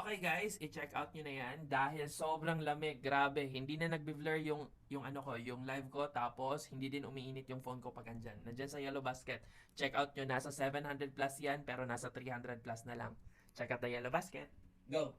Okay guys, i-check out nyo na yan dahil sobrang lamig, grabe. Hindi na nagbe-blur yung ano ko, yung live ko, tapos hindi din umiinit yung phone ko pag andyan. Nandyan sa Yellow Basket. Check out nyo, nasa 700 plus yan pero nasa 300 plus na lang. Check out the Yellow Basket. Go!